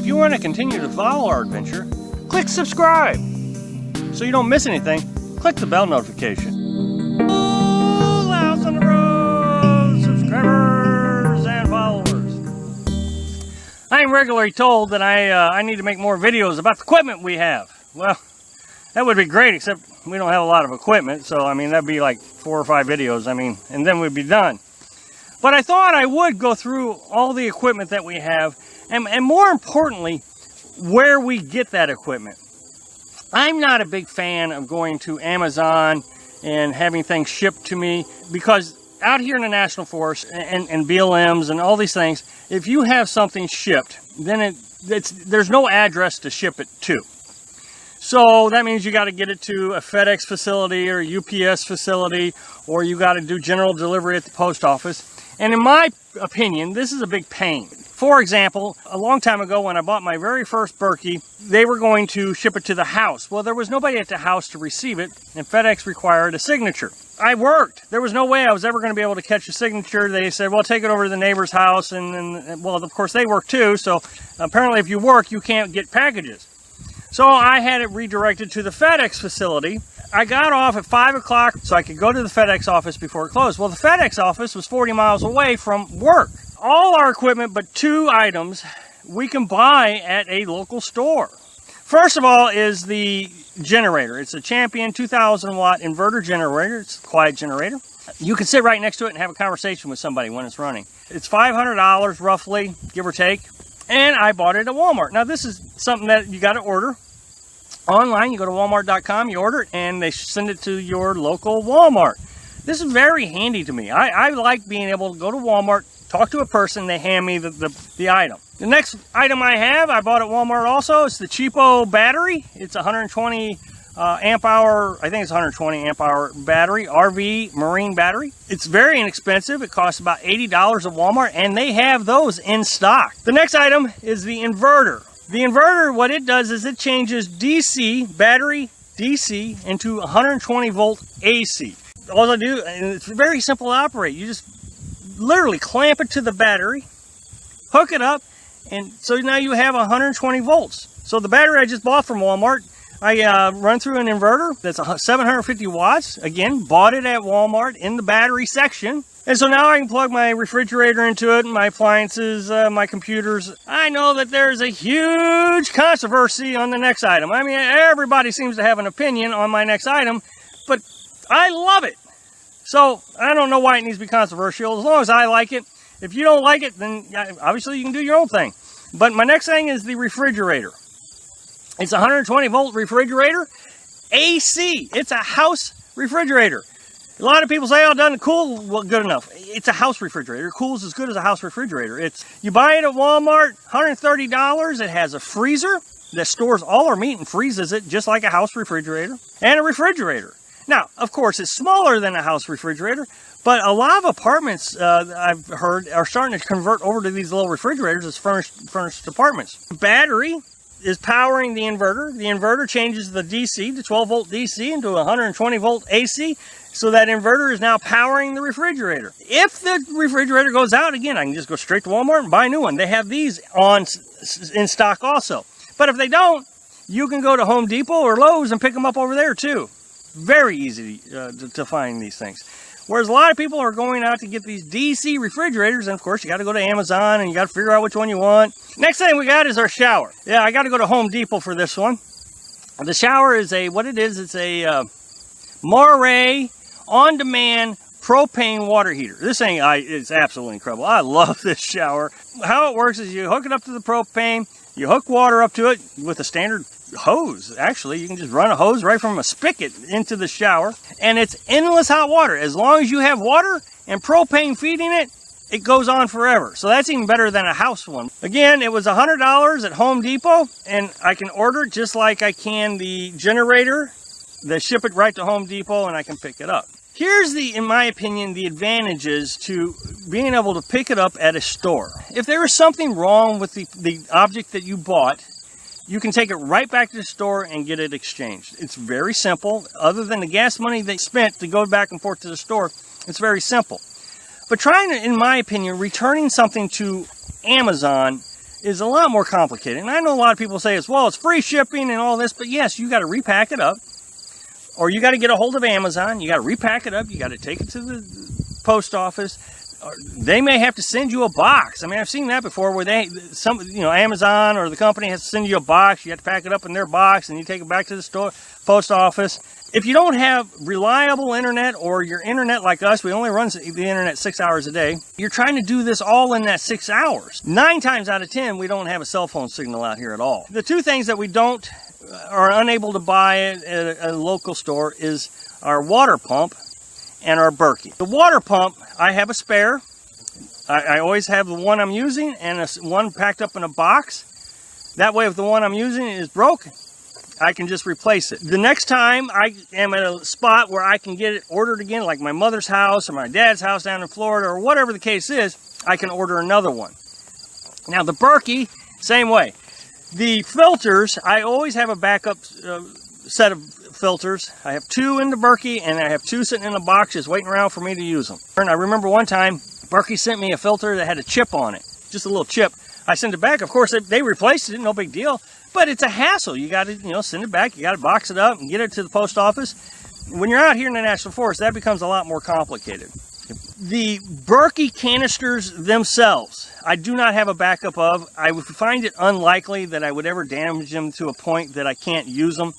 you want to continue to follow our adventure, click subscribe. So you don't miss anything, click the bell notification. Full house on the road, subscribers and followers. I am regularly told that I need to make more videos about the equipment we have. Well, that would be great, except we don't have a lot of equipment, so I mean that'd be like 4 or 5 videos, and then we'd be done. But I thought I would go through all the equipment that we have, and more importantly, where we get that equipment. I'm not a big fan of going to Amazon and having things shipped to me, because out here in the National Forest and BLMs and all these things, if you have something shipped, then there's no address to ship it to. So that means you got to get it to a FedEx facility or a UPS facility, or you got to do general delivery at the post office. And in my opinion, this is a big pain. For example, a long time ago when I bought my very first Berkey, they were going to ship it to the house. Well, there was nobody at the house to receive it, and FedEx required a signature. I worked. There was no way I was ever going to be able to catch a signature. They said, well, take it over to the neighbor's house, and well, of course, they work too, so apparently if you work, you can't get packages. So I had it redirected to the FedEx facility. I got off at 5 o'clock so I could go to the FedEx office before it closed. Well, the FedEx office was 40 miles away from work. All our equipment but 2 items we can buy at a local store. First of all is the generator. It's a Champion 2,000 watt inverter generator. It's a quiet generator. You can sit right next to it and have a conversation with somebody when it's running. It's $500 roughly, give or take. And I bought it at Walmart. Now this is something that you got to order online. You go to walmart.com, you order it, and they send it to your local Walmart. This is very handy to me. I like being able to go to Walmart, talk to a person, they hand me the item. The next item I bought at Walmart also. It's the cheapo battery. It's 120 amp hour, I think it's 120 amp hour battery, RV marine battery. It's very inexpensive. It costs about $80 at Walmart, and they have those in stock. The next item is the inverter. The inverter, what it does is it changes DC, battery DC, into 120 volt AC. All I do, and it's very simple to operate. You just literally clamp it to the battery, hook it up, and so now you have 120 volts. So the battery I just bought from Walmart, I run through an inverter that's 750 watts. Again, bought it at Walmart in the battery section. And so now I can plug my refrigerator into it, my appliances, my computers. I know that there's a huge controversy on the next item. I mean, everybody seems to have an opinion on my next item, but I love it. So I don't know why it needs to be controversial, as long as I like it. If you don't like it, then obviously you can do your own thing. But my next thing is the refrigerator. It's a 120 volt refrigerator, AC. It's a house refrigerator. A lot of people say, oh, it doesn't cool well, good enough. It's a house refrigerator. It cools as good as a house refrigerator. You buy it at Walmart, $130. It has a freezer that stores all our meat and freezes it just like a house refrigerator, and a refrigerator. Now, of course, it's smaller than a house refrigerator, but a lot of apartments, I've heard, are starting to convert over to these little refrigerators as furnished apartments. The battery is powering the inverter. The inverter changes the DC, the 12 volt DC, into 120 volt AC, so that inverter is now powering the refrigerator. If the refrigerator goes out, again, I can just go straight to Walmart and buy a new one. They have these in stock also. But if they don't, you can go to Home Depot or Lowe's and pick them up over there too. Very easy to find these things. Whereas a lot of people are going out to get these DC refrigerators, and of course you got to go to Amazon and you got to figure out which one you want. Next thing we got is our shower. Yeah, I got to go to Home Depot for this one. The shower is it's a Moray on-demand propane water heater. This thing is absolutely incredible. I love this shower. How it works is you hook it up to the propane, you hook water up to it with a standard hose. Actually, you can just run a hose right from a spigot into the shower, and it's endless hot water. As long as you have water and propane feeding it, it goes on forever. So that's even better than a house one. Again, it was $100 at Home Depot, and I can order it just like I can the generator. They ship it right to Home Depot, and I can pick it up. Here's in my opinion, the advantages to being able to pick it up at a store. If there is something wrong with the object that you bought, you can take it right back to the store and get it exchanged. It's very simple. Other than the gas money they spent to go back and forth to the store, it's very simple. But in my opinion, returning something to Amazon is a lot more complicated. And I know a lot of people say it's free shipping and all this, but yes, you got to repack it up, or you got to get a hold of Amazon. You got to repack it up. You got to take it to the post office. Or they may have to send you a box. I mean, I've seen that before, where Amazon or the company has to send you a box. You have to pack it up in their box, and you take it back to the post office. If you don't have reliable internet, or your internet like us, we only run the internet 6 hours a day, you're trying to do this all in that 6 hours. 9 times out of 10, we don't have a cell phone signal out here at all. The two things that we are unable to buy at a local store is our water pump and our Berkey. The water pump, I have a spare. I always have the one I'm using and one packed up in a box. That way, if the one I'm using is broken, I can just replace it. The next time I am at a spot where I can get it ordered again, like my mother's house or my dad's house down in Florida, or whatever the case is, I can order another one. Now the Berkey, same way. The filters, I always have a backup set of filters. I have 2 in the Berkey, and I have 2 sitting in a box just waiting around for me to use them. And I remember one time, Berkey sent me a filter that had a chip on it, just a little chip. I sent it back. Of course, they replaced it, no big deal. But it's a hassle. You got to, send it back. You got to box it up and get it to the post office. When you're out here in the National Forest, that becomes a lot more complicated. The Berkey canisters themselves, I do not have a backup of. I would find it unlikely that I would ever damage them to a point that I can't use them.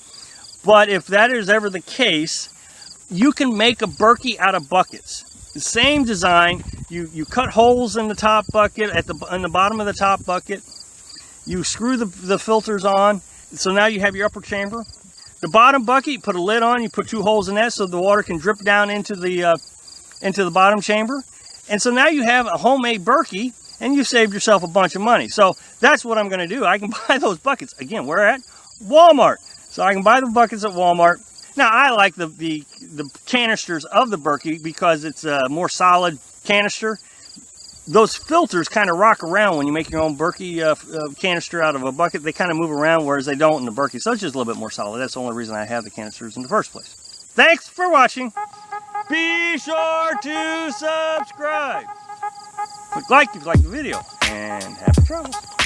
But if that is ever the case, you can make a Berkey out of buckets. The same design. You cut holes in the top bucket, in the bottom of the top bucket. You screw the filters on, so now you have your upper chamber. The bottom bucket, you put a lid on, you put 2 holes in that so the water can drip down into the bottom chamber. And so now you have a homemade Berkey, and you saved yourself a bunch of money. So that's what I'm going to do. I can buy those buckets. Again, where at? Walmart. So I can buy the buckets at Walmart. Now, I like the canisters of the Berkey because it's a more solid canister. Those filters kind of rock around when you make your own Berkey canister out of a bucket. They kind of move around, whereas they don't in the Berkey. So it's just a little bit more solid. That's the only reason I have the canisters in the first place. Thanks for watching. Be sure to subscribe. Click like if you like the video. And happy travels.